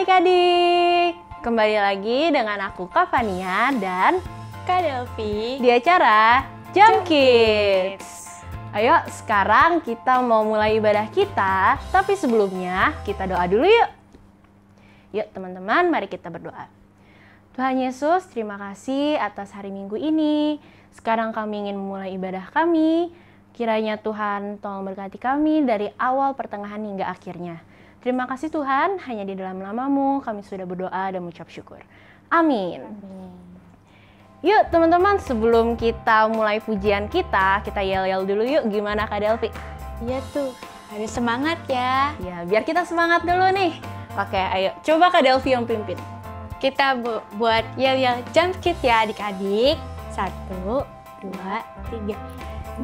adik-adik, kembali lagi dengan aku Kak Fania dan Kak Delvi di acara Jam Kids. Ayo sekarang kita mau mulai ibadah kita, tapi sebelumnya kita doa dulu yuk. Yuk teman-teman, mari kita berdoa. Tuhan Yesus, terima kasih atas hari Minggu ini. Sekarang kami ingin memulai ibadah kami. Kiranya Tuhan tolong berkati kami dari awal, pertengahan hingga akhirnya. Terima kasih Tuhan, hanya di dalam nama-Mu kami sudah berdoa dan mengucap syukur. Amin. Yuk teman-teman, sebelum kita mulai pujian kita yel-yel dulu yuk. Gimana Kak Delvi? Iya tuh, harus semangat ya. Ya, biar kita semangat dulu nih. Oke, ayo coba Kak Delvi yang pimpin. Kita buat yel-yel Jam Kids ya adik-adik. 1, 2, 3.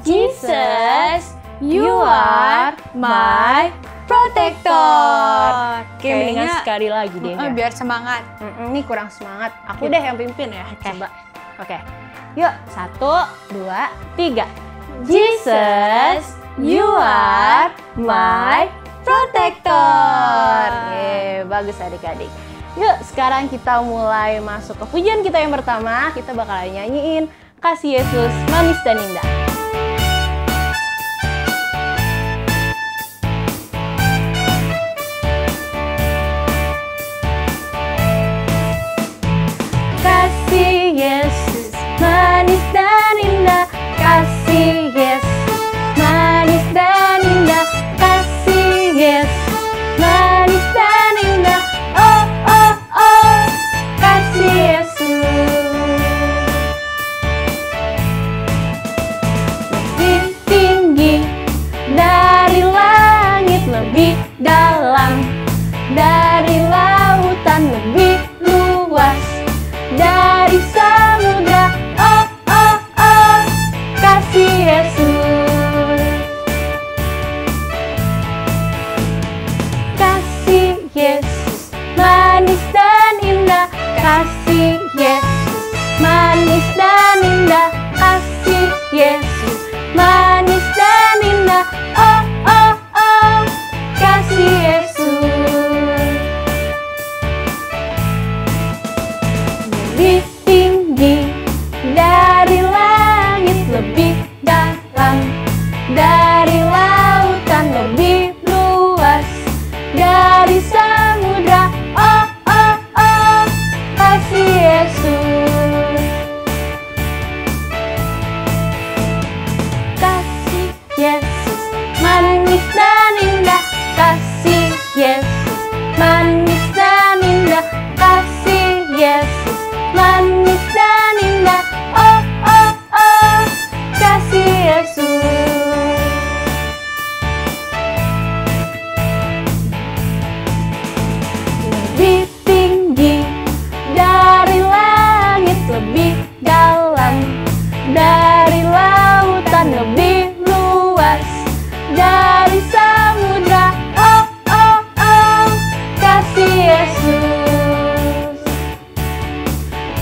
Jesus, you are my protector. Oke, mendingan sekali lagi deh. Biar semangat. Ini kurang semangat. Aku deh yang pimpin ya. Coba. Oke. Yuk, 1, 2, 3. Jesus, you are my protector. Bagus adik-adik. Yuk, sekarang kita mulai masuk ke pujian kita yang pertama. Kita bakalan nyanyiin Kasih Yesus Manis dan Indah. Kasih Yesus manis dan indah, kasih Yesus manis dan indah, kasih Yesus manis dan indah. Oh oh oh, kasih Yesus. Lebih tinggi dari langit, lebih dalam dari lautan, lebih luas dari samudra. Oh oh oh, kasih Yesus. Kasih Yesus manis dan indah, kasih Yesus manis dan indah, kasih Yesus manis dan indah. Oh oh oh, kasih Yesus. Lebih tinggi dari langit, lebih dalam dari lautan, lebih luas dari samudra. Oh oh oh, kasih Yesus. Kasih Yesus manis dan indah, kasih Yesus manis dan indah, kasih Yesus manis dan indah. Oh oh oh, kasih Yesus. Lebih tinggi dari langit, lebih dalam dari lautan, lebih luas dari samudra. Oh oh oh, kasih Yesus.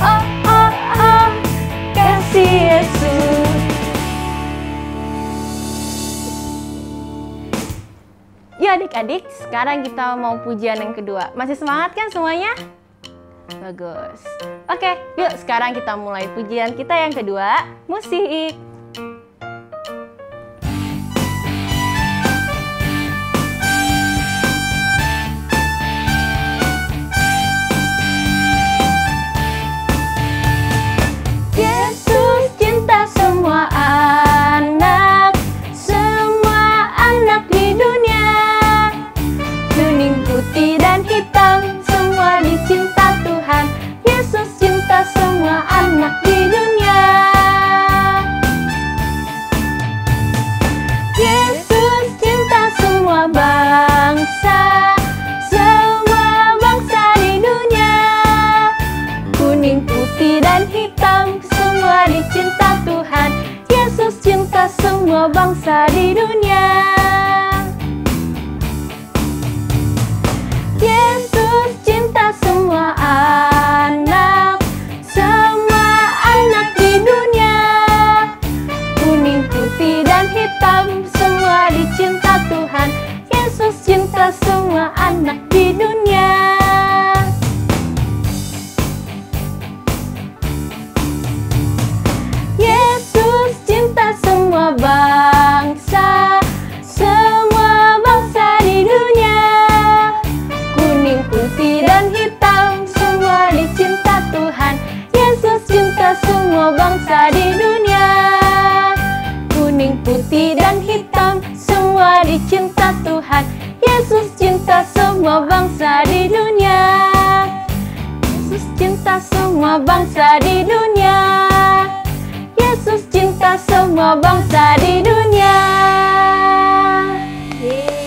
Oh oh oh, kasih Yesus. Ya adik-adik, sekarang kita mau pujian yang kedua. Masih semangat kan semuanya? Bagus. Oke, yuk sekarang kita mulai pujian kita yang kedua. Musik. Yesus cinta semua anak di dunia. Kuning, putih, dan hitam, semua dicinta Tuhan. Yesus cinta semua anak di dunia. Yesus cinta semua bangsa di dunia. Kuning, putih, dan hitam, semua dicinta Tuhan. Yesus cinta semua bangsa di dunia. Yesus cinta semua anak di dunia. Kuning, putih, dan hitam, semua dicinta Tuhan. Yesus cinta semua anak di dunia. cinta semua bangsa di dunia. Kuning, putih, dan hitam, semua dicinta Tuhan. Yesus cinta semua bangsa di dunia. Yesus cinta semua bangsa di dunia. Yesus cinta semua bangsa di dunia. Yeay.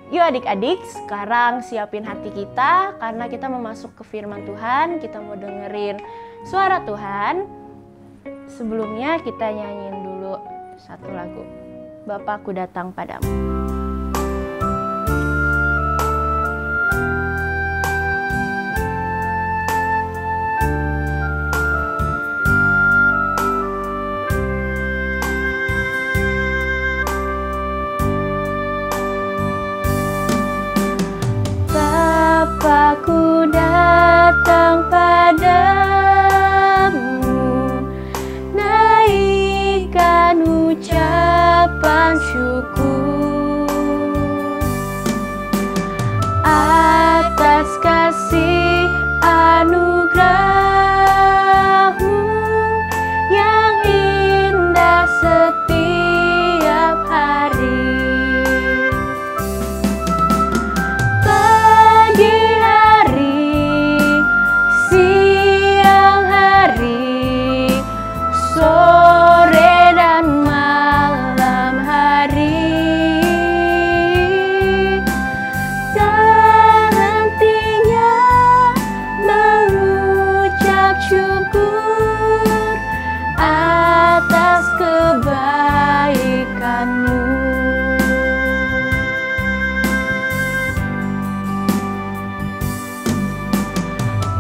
Yuk adik-adik, sekarang siapin hati kita karena kita mau masuk ke firman Tuhan. Kita mau dengerin suara Tuhan. Sebelumnya kita nyanyiin dulu satu lagu. Bapakku datang padamu. Bapakku datang padamu, naikkan ucapan syukur atas kasih anugerah-Mu yang indah setiap hari. Sore dan malam hari, tak hentinya mengucap syukur atas kebaikan-Mu.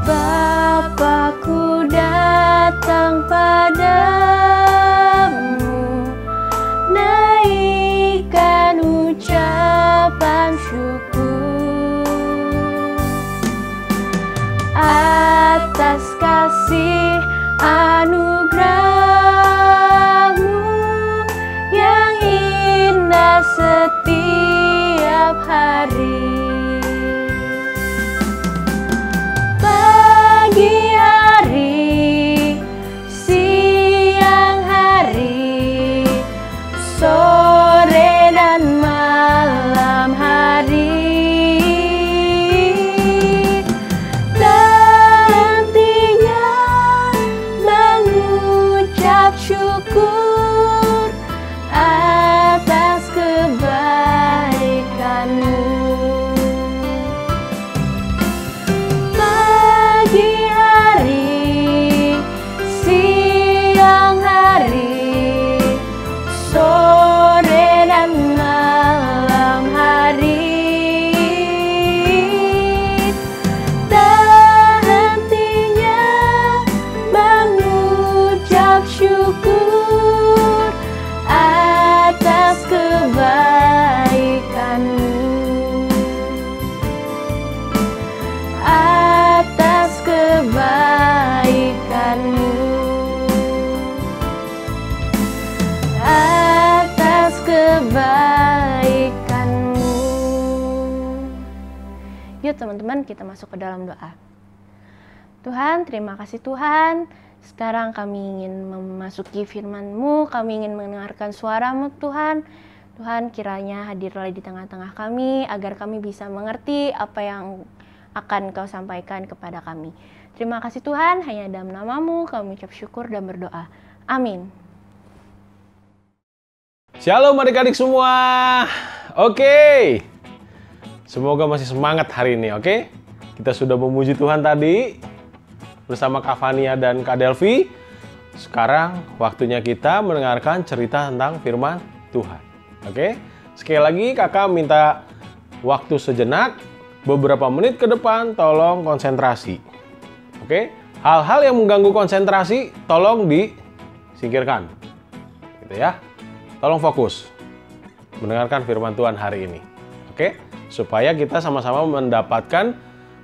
Bapakku datang padamu, naikkan ucapan syukur atas kasih anugerah-Mu yang indah setiap hari. Pagi hari, siang hari, sore dan malam hari, tak hentinya mengucap syukur atas kebaikan-Mu. Pagi hari, siang hari, sore dan malam hari, tak hentinya mengucap syukur atas kebaikan-Mu. Atas kebaikan-Mu, atas kebaikan-Mu. Yuk teman-teman, kita masuk ke dalam doa. Tuhan, terima kasih Tuhan. Sekarang kami ingin memasuki firman-Mu, kami ingin mendengarkan suara-Mu Tuhan. Tuhan, kiranya hadirlah di tengah-tengah kami agar kami bisa mengerti apa yang akan Kau sampaikan kepada kami. Terima kasih Tuhan, hanya dalam nama-Mu kami ucap syukur dan berdoa. Amin. Shalom adik-adik semua. Oke. Semoga masih semangat hari ini, oke? Kita sudah memuji Tuhan tadi bersama Kak Fania dan Kak Delvi. Sekarang waktunya kita mendengarkan cerita tentang firman Tuhan. Oke? Sekali lagi Kakak minta waktu sejenak. Beberapa menit ke depan, tolong konsentrasi. Oke? Hal-hal yang mengganggu konsentrasi, tolong disingkirkan. Gitu ya. Tolong fokus mendengarkan firman Tuhan hari ini. Oke? Supaya kita sama-sama mendapatkan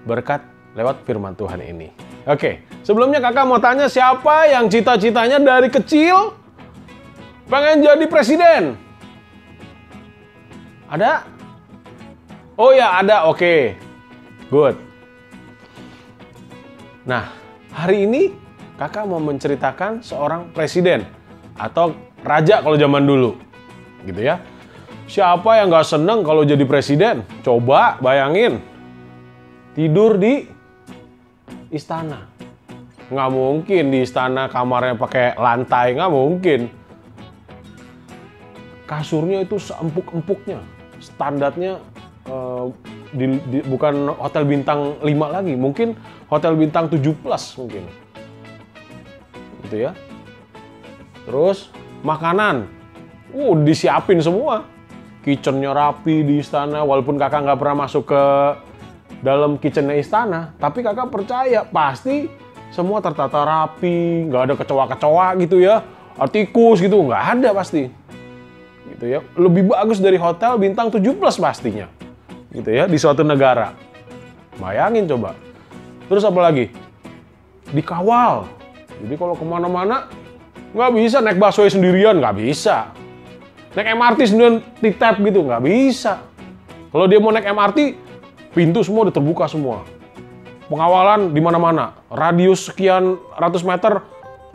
berkat lewat firman Tuhan ini. Oke. Sebelumnya Kakak mau tanya, siapa yang cita-citanya dari kecil pengen jadi presiden? Ada? Oh ya, ada. Oke. Good. Nah, hari ini kakak mau menceritakan seorang presiden atau raja kalau zaman dulu, gitu ya. Siapa yang nggak seneng kalau jadi presiden? Coba bayangin, tidur di istana. Nggak mungkin di istana kamarnya pakai lantai, nggak mungkin. Kasurnya itu seempuk-empuknya, standarnya bukan hotel bintang 5 lagi, mungkin hotel bintang 7+ mungkin. Gitu ya. Terus makanan, disiapin semua. Kitchennya rapi di istana, walaupun kakak nggak pernah masuk ke dalam kitchennya istana, tapi kakak percaya pasti semua tertata rapi, nggak ada kecoa-kecoa gitu ya, tikus gitu, nggak ada pasti. Gitu ya, lebih bagus dari hotel bintang 7+ pastinya. Gitu ya, di suatu negara. Bayangin coba. Terus apa lagi? Dikawal. Jadi kalau kemana-mana nggak bisa naik busway sendirian, nggak bisa. Naik MRT sendirian di tap gitu, nggak bisa. Kalau dia mau naik MRT, pintu semua udah terbuka semua. Pengawalan di mana-mana. Radius sekian ratus meter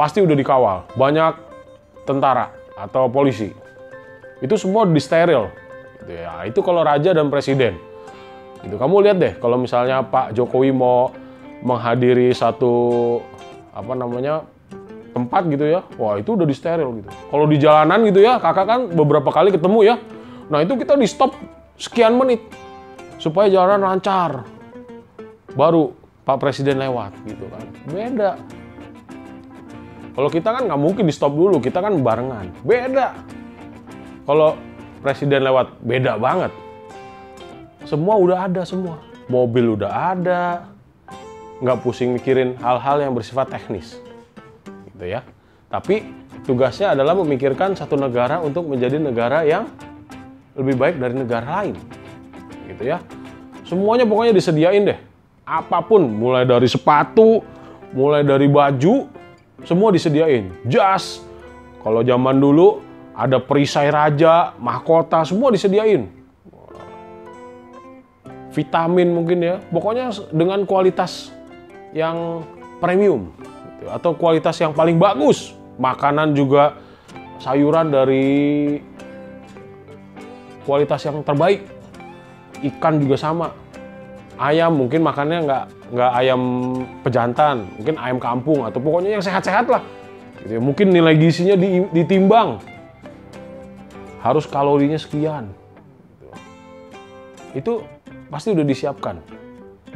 pasti udah dikawal. Banyak tentara atau polisi. Itu semua disteril. Gitu ya. Itu kalau raja dan presiden. Gitu. Kamu lihat deh, kalau misalnya Pak Jokowi mau menghadiri satu tempat gitu ya, wah itu udah disteril gitu. Kalau di jalanan gitu ya, kakak kan beberapa kali ketemu ya. Nah itu kita di stop sekian menit supaya jalanan lancar. Baru Pak Presiden lewat gitu kan. Beda. Kalau kita kan nggak mungkin di stop dulu, kita kan barengan. Beda. Kalau Presiden lewat, beda banget. Semua udah ada semua. Mobil udah ada. Nggak pusing mikirin hal-hal yang bersifat teknis. Gitu ya. Tapi tugasnya adalah memikirkan satu negara untuk menjadi negara yang lebih baik dari negara lain. Gitu ya. Semuanya pokoknya disediain deh. Apapun, mulai dari sepatu, mulai dari baju, semua disediain. Jas. Kalau zaman dulu ada perisai raja, mahkota, semua disediain. Vitamin mungkin ya. Pokoknya dengan kualitas yang premium. Atau kualitas yang paling bagus. Makanan juga sayuran dari kualitas yang terbaik. Ikan juga sama. Ayam mungkin makannya nggak ayam pejantan, mungkin ayam kampung atau pokoknya yang sehat-sehat lah. Gitu ya. Mungkin nilai gizinya ditimbang. Harus kalorinya sekian. Itu pasti udah disiapkan.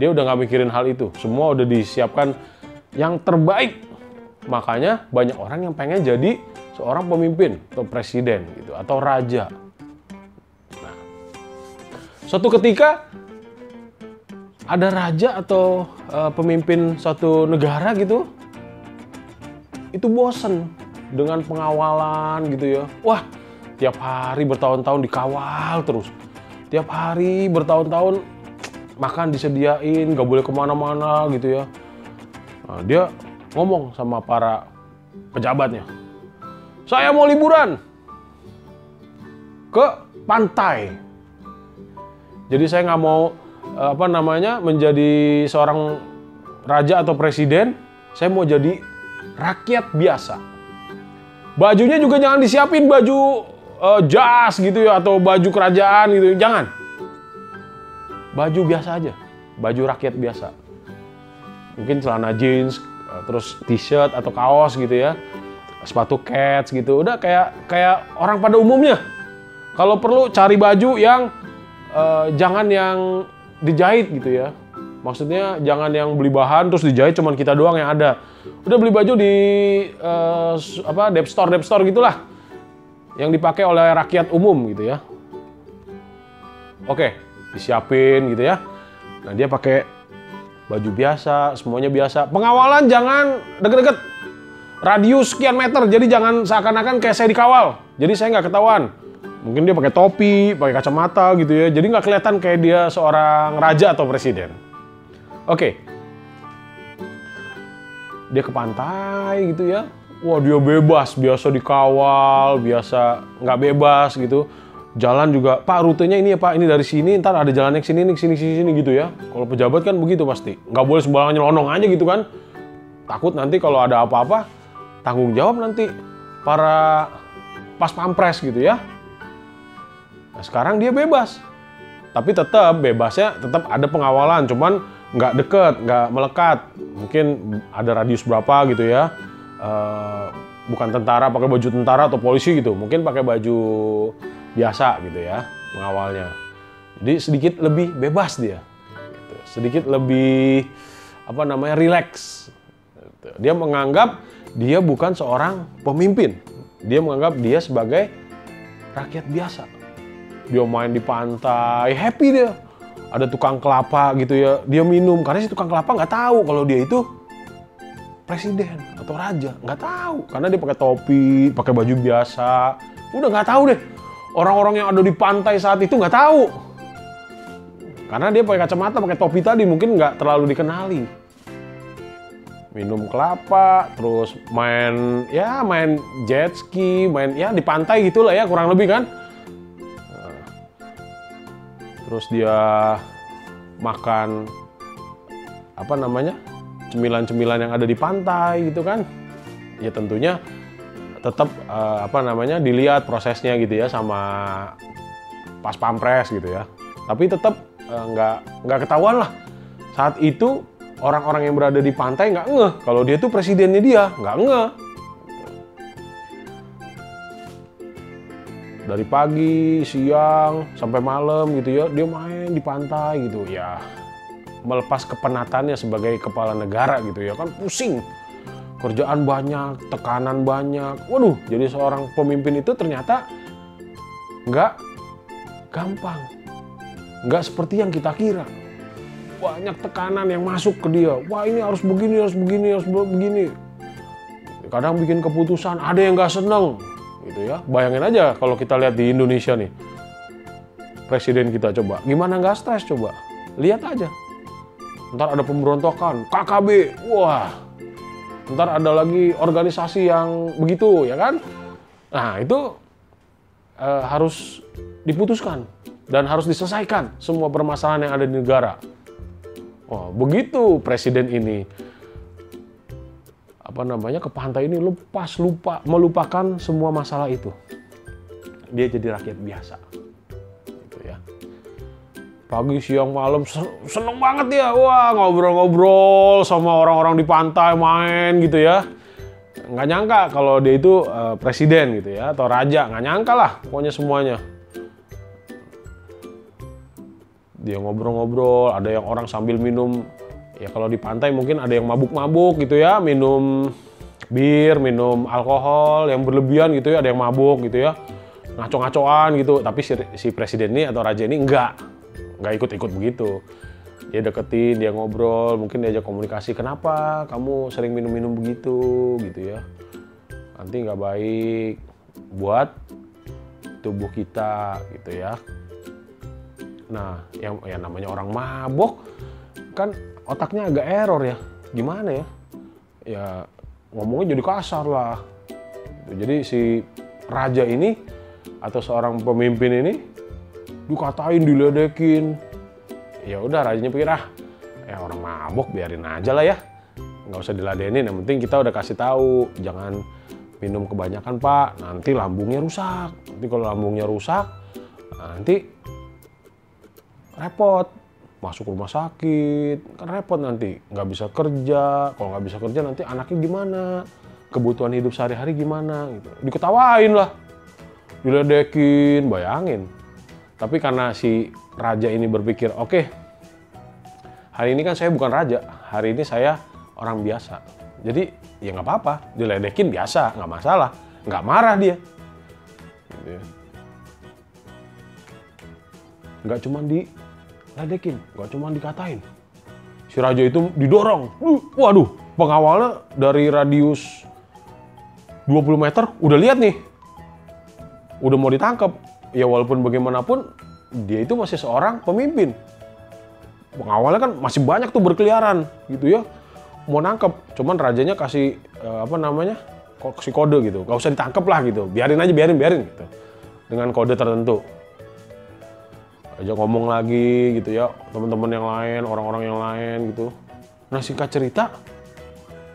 Dia udah nggak mikirin hal itu. Semua udah disiapkan yang terbaik. Makanya banyak orang yang pengen jadi seorang pemimpin atau presiden gitu atau raja. Nah, suatu ketika ada raja atau pemimpin suatu negara gitu, itu bosen dengan pengawalan gitu ya. Wah, tiap hari bertahun-tahun dikawal terus. Tiap hari bertahun-tahun makan disediain, nggak boleh kemana-mana gitu ya. Nah, dia ngomong sama para pejabatnya, saya mau liburan ke pantai. Jadi saya nggak mau menjadi seorang raja atau presiden, saya mau jadi rakyat biasa. Bajunya juga jangan disiapin baju jas gitu ya atau baju kerajaan gitu, jangan. Baju biasa aja, baju rakyat biasa. Mungkin celana jeans, terus t-shirt atau kaos gitu ya, sepatu kets gitu, udah kayak orang pada umumnya. Kalau perlu cari baju yang jangan yang dijahit gitu ya. Maksudnya jangan yang beli bahan terus dijahit cuman kita doang yang ada. Udah beli baju di dep store gitulah. Yang dipakai oleh rakyat umum gitu ya. Oke, disiapin gitu ya. Nah, dia pakai baju biasa, semuanya biasa. Pengawalan jangan deket-deket. Radius sekian meter, jadi jangan seakan-akan kayak saya dikawal. Jadi saya nggak ketahuan. Mungkin dia pakai topi, pakai kacamata gitu ya. Jadi nggak kelihatan kayak dia seorang raja atau presiden. Oke. Dia ke pantai gitu ya. Wah, dia bebas, biasa dikawal, biasa nggak bebas gitu. Jalan juga, Pak rutenya ini ya Pak, ini dari sini, ntar ada jalannya ke sini gitu ya. Kalau pejabat kan begitu pasti. Nggak boleh sembarangan nyelonong aja gitu kan. Takut nanti kalau ada apa-apa, tanggung jawab nanti para pas pampres gitu ya. Nah, sekarang dia bebas. Tapi tetap bebasnya tetap ada pengawalan, cuman nggak deket, nggak melekat. Mungkin ada radius berapa gitu ya. Bukan tentara pakai baju tentara atau polisi gitu. Mungkin pakai baju biasa gitu ya pengawalnya. Jadi sedikit lebih bebas dia. Gitu. Sedikit lebih rileks. Dia menganggap dia bukan seorang pemimpin. Dia menganggap dia sebagai rakyat biasa. Dia main di pantai, happy dia. Ada tukang kelapa gitu ya, dia minum. Karena si tukang kelapa nggak tahu kalau dia itu presiden atau raja. Nggak tahu. Karena dia pakai topi, pakai baju biasa. Udah nggak tahu deh. Orang-orang yang ada di pantai saat itu nggak tahu. Karena dia pakai kacamata, pakai topi tadi, mungkin nggak terlalu dikenali. Minum kelapa, terus main jet ski, main ya di pantai gitulah ya kurang lebih kan. Terus dia makan cemilan-cemilan yang ada di pantai gitu kan. Ya tentunya tetap dilihat prosesnya gitu ya sama pas pampres gitu ya. Tapi tetap nggak ketahuan lah saat itu. Orang-orang yang berada di pantai nggak ngeh kalau dia tuh presidennya dia, nggak ngeh. Dari pagi, siang, sampai malam gitu ya, dia main di pantai gitu ya. Melepas kepenatannya sebagai kepala negara gitu ya, kan pusing. Kerjaan banyak, tekanan banyak. Waduh, jadi seorang pemimpin itu ternyata nggak gampang. Nggak seperti yang kita kira. Banyak tekanan yang masuk ke dia. Wah, ini harus begini, harus begini, harus begini. Kadang bikin keputusan, ada yang nggak seneng. Gitu ya. Bayangin aja kalau kita lihat di Indonesia nih. Presiden kita coba. Gimana nggak stres coba? Lihat aja. Ntar ada pemberontakan, KKB. Wah. Ntar ada lagi organisasi yang begitu, ya kan? Nah, itu harus diputuskan. Dan harus diselesaikan semua permasalahan yang ada di negara. Oh, begitu presiden ini ke pantai ini melupakan semua masalah itu. Dia jadi rakyat biasa. Gitu ya. Pagi, siang, malam seneng banget dia. Wah, ngobrol-ngobrol sama orang-orang di pantai, main gitu ya. Nggak nyangka kalau dia itu presiden gitu ya atau raja, nggak nyangka lah pokoknya semuanya. Dia ngobrol-ngobrol, ada yang orang sambil minum, ya kalau di pantai mungkin ada yang mabuk-mabuk gitu ya, minum bir, minum alkohol yang berlebihan gitu ya, ada yang mabuk gitu ya, ngaco-ngacoan gitu. Tapi si presiden ini atau raja ini nggak ikut-ikut begitu. Dia deketin, dia ngobrol, mungkin diajak komunikasi, kenapa kamu sering minum-minum begitu gitu ya. Nanti nggak baik buat tubuh kita gitu ya. Nah, yang namanya orang mabok kan otaknya agak error ya. Gimana ya? Ya ngomongnya jadi kasar lah. Jadi si raja ini atau seorang pemimpin ini dikatain, diledekin. Ya udah rajanya pikir orang mabok biarin aja lah ya. Nggak usah diladenin, yang penting kita udah kasih tahu jangan minum kebanyakan Pak, nanti lambungnya rusak. Nanti kalau lambungnya rusak, nanti repot, masuk rumah sakit, kan repot nanti, nggak bisa kerja. Kalau nggak bisa kerja nanti anaknya gimana, kebutuhan hidup sehari-hari gimana, gitu. Diketawain lah, diledekin, bayangin. Tapi karena si raja ini berpikir, oke, hari ini kan saya bukan raja, hari ini saya orang biasa. Jadi ya nggak apa-apa, diledekin biasa, nggak masalah, nggak marah dia. Gitu ya. Nggak cuma diledekin, nggak cuma dikatain. Si raja itu didorong. Waduh, pengawalnya dari radius 20 meter udah lihat nih. Udah mau ditangkap. Ya walaupun bagaimanapun, dia itu masih seorang pemimpin. Pengawalnya kan masih banyak tuh berkeliaran gitu ya. Mau nangkep, cuman rajanya kasih kasih kode gitu. Gak usah ditangkep lah gitu. Biarin aja, biarin gitu. Dengan kode tertentu. Aja ngomong lagi gitu ya, teman-teman yang lain, orang-orang yang lain gitu. Nah singkat cerita,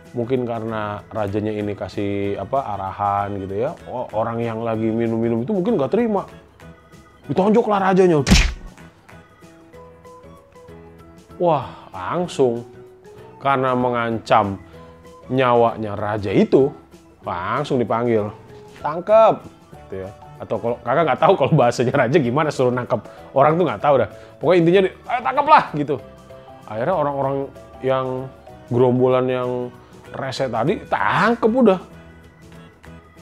Mungkin karena rajanya ini kasih arahan gitu ya. Orang yang lagi minum-minum itu mungkin nggak terima. Ditonjoklah rajanya. Wah, langsung karena mengancam nyawanya raja itu, langsung dipanggil, tangkap, gitu ya. Atau kalau kakak nggak tahu kalau bahasanya raja gimana suruh nangkep orang tuh nggak tahu dah. Pokoknya intinya, ayo tangkaplah gitu. Akhirnya orang-orang yang gerombolan yang rese tadi tangkep udah.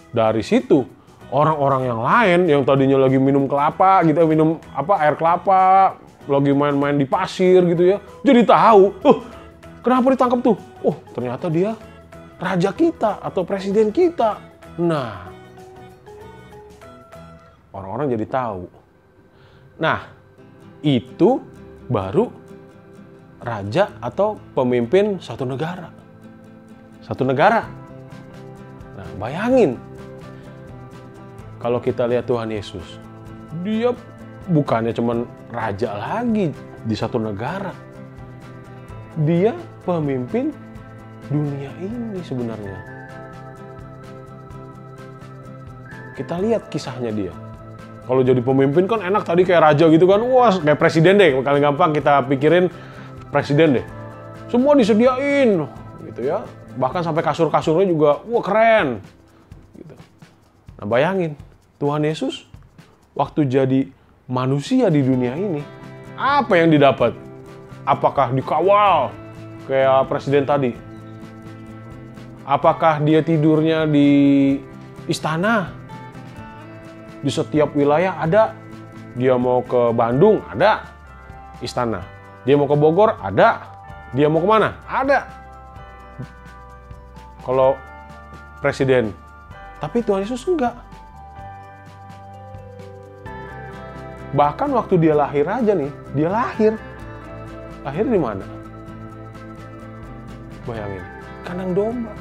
Dari situ orang-orang yang lain yang tadinya lagi minum kelapa gitu, minum air kelapa, lagi main-main di pasir gitu ya, jadi tahu, kenapa ditangkap tuh? Oh, ternyata dia raja kita atau presiden kita. Nah, orang-orang jadi tahu. Nah, itu baru raja atau pemimpin satu negara. Satu negara. Nah, bayangin. Kalau kita lihat Tuhan Yesus, dia bukannya cuman raja lagi di satu negara. Dia pemimpin dunia ini sebenarnya. Kita lihat kisahnya dia. Kalau jadi pemimpin kan enak tadi kayak raja gitu kan. Wah, kayak presiden deh. Paling gampang kita pikirin presiden deh. Semua disediain gitu ya. Bahkan sampai kasur-kasurnya juga wah keren. Gitu. Nah, bayangin Tuhan Yesus waktu jadi manusia di dunia ini, apa yang didapat? Apakah dikawal kayak presiden tadi? Apakah dia tidurnya di istana? Di setiap wilayah ada. Dia mau ke Bandung, ada istana. Dia mau ke Bogor, ada. Dia mau kemana? Ada. Kalau presiden. Tapi Tuhan Yesus enggak. Bahkan waktu dia lahir aja nih, dia lahir. Lahir di mana? Bayangin, kandang domba.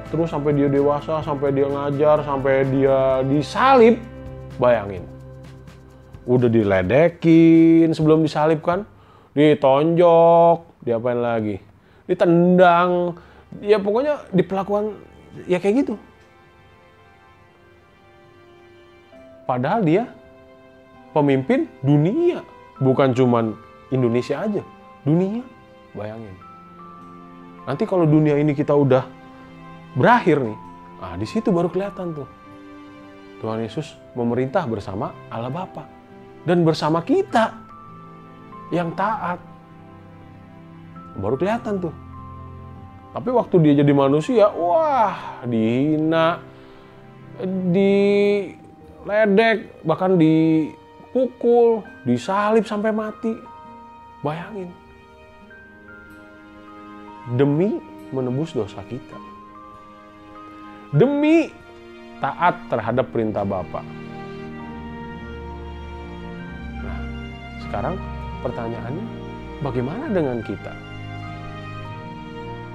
Terus sampai dia dewasa, sampai dia ngajar, sampai dia disalib. Bayangin. Udah diledekin sebelum disalib kan? Ditonjok, diapain lagi? Ditendang. Ya pokoknya diperlakukan ya kayak gitu. Padahal dia pemimpin dunia, bukan cuman Indonesia aja, dunia. Bayangin. Nanti kalau dunia ini kita udah berakhir nih, nah di situ baru kelihatan tuh Tuhan Yesus memerintah bersama Allah Bapa dan bersama kita yang taat. Baru kelihatan tuh. Tapi waktu dia jadi manusia, wah dihina, diledek, bahkan dipukul, disalib sampai mati. Bayangin. Demi menebus dosa kita. Demi taat terhadap perintah Bapa. Nah, sekarang pertanyaannya, bagaimana dengan kita?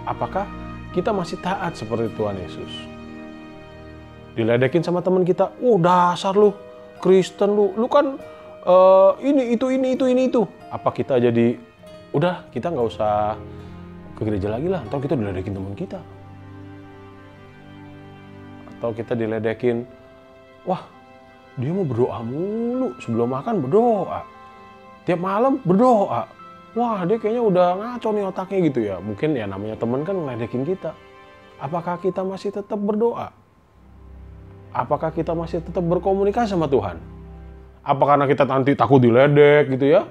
Apakah kita masih taat seperti Tuhan Yesus? Diledekin sama teman kita, dasar lu, Kristen lu kan ini itu. Apa kita jadi, udah kita nggak usah ke gereja lagi lah, atau kita diledekin teman kita. Atau kita diledekin, wah dia mau berdoa mulu, sebelum makan berdoa, tiap malam berdoa. Wah dia kayaknya udah ngaco nih otaknya gitu ya. Mungkin ya namanya teman kan ngeledekin kita. Apakah kita masih tetap berdoa? Apakah kita masih tetap berkomunikasi sama Tuhan? Apa karena kita nanti takut diledek gitu ya?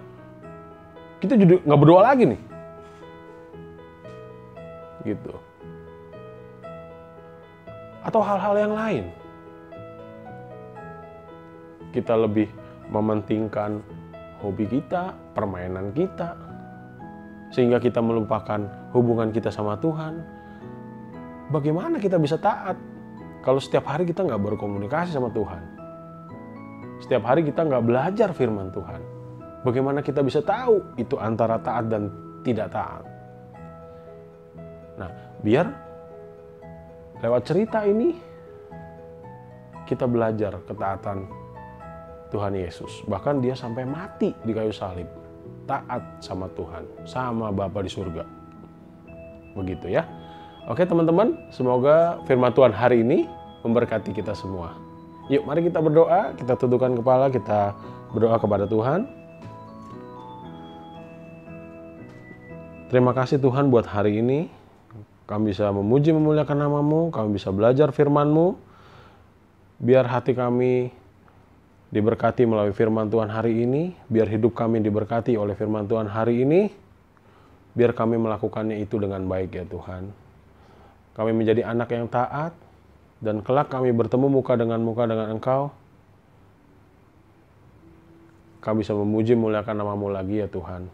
Kita jadi nggak berdoa lagi nih. Gitu. Atau hal-hal yang lain. Kita lebih mementingkan hobi kita, permainan kita, sehingga kita melupakan hubungan kita sama Tuhan. Bagaimana kita bisa taat kalau setiap hari kita nggak berkomunikasi sama Tuhan? Setiap hari kita nggak belajar firman Tuhan. Bagaimana kita bisa tahu itu antara taat dan tidak taat? Nah, biar lewat cerita ini kita belajar ketaatan Tuhan Yesus. Bahkan dia sampai mati di kayu salib. Taat sama Tuhan, sama Bapa di surga. Begitu ya. Oke teman-teman, semoga firman Tuhan hari ini memberkati kita semua. Yuk mari kita berdoa, kita tundukkan kepala, kita berdoa kepada Tuhan. Terima kasih Tuhan buat hari ini. Kami bisa memuji memuliakan nama-Mu, kami bisa belajar firman-Mu. Biar hati kami diberkati melalui firman Tuhan hari ini, biar hidup kami diberkati oleh firman Tuhan hari ini, biar kami melakukannya itu dengan baik ya Tuhan. Kami menjadi anak yang taat, dan kelak kami bertemu muka dengan Engkau. Kami bisa memuji memuliakan nama-Mu lagi ya Tuhan.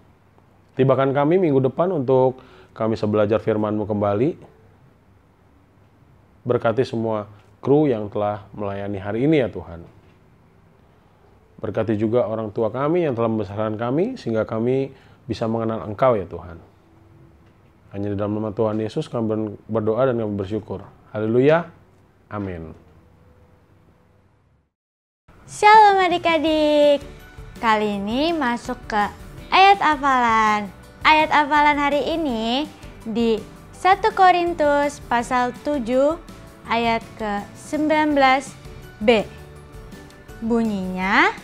Tibakan kami minggu depan untuk kami bisa belajar firman-Mu kembali. Berkati semua kru yang telah melayani hari ini ya Tuhan. Berkati juga orang tua kami yang telah membesarkan kami, sehingga kami bisa mengenal Engkau ya Tuhan. Hanya di dalam nama Tuhan Yesus kami berdoa dan kami bersyukur. Haleluya. Amin. Shalom adik-adik. Kali ini masuk ke ayat hafalan. Ayat hafalan hari ini di 1 Korintus pasal 7 ayat ke-19b. Bunyinya,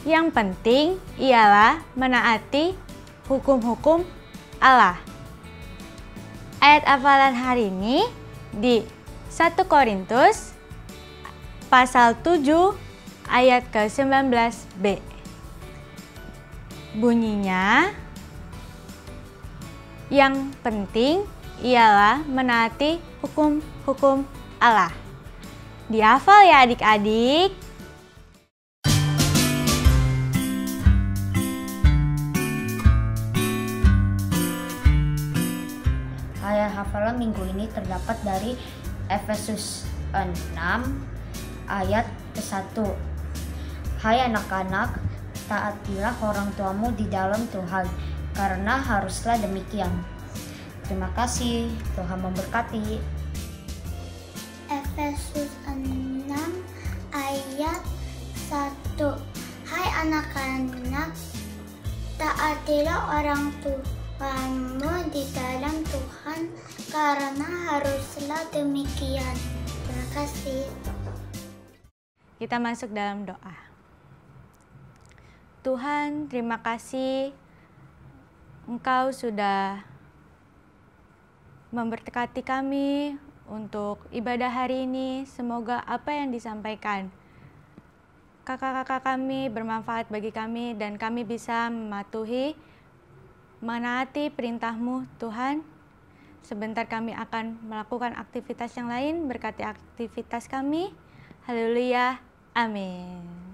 yang penting ialah menaati hukum-hukum Allah. Ayat hafalan hari ini di 1 Korintus pasal 7 ayat ke-19b. Bunyinya, yang penting ialah menaati hukum-hukum Allah. Dihafal ya adik-adik. Ayat hafalan minggu ini terdapat dari Efesus 6 ayat ke-1. Hai anak-anak, taatilah orang tuamu di dalam Tuhan, karena haruslah demikian. Terima kasih, Tuhan memberkati. Efesus 6 ayat 1. Hai anak-anak, taatilah orang tuamu di dalam Tuhan, karena haruslah demikian. Terima kasih. Kita masuk dalam doa. Tuhan, terima kasih Engkau sudah memberkati kami untuk ibadah hari ini. Semoga apa yang disampaikan kakak-kakak kami bermanfaat bagi kami, dan kami bisa mematuhi, menaati perintah-Mu Tuhan. Sebentar kami akan melakukan aktivitas yang lain, berkati aktivitas kami. Haleluya, amin.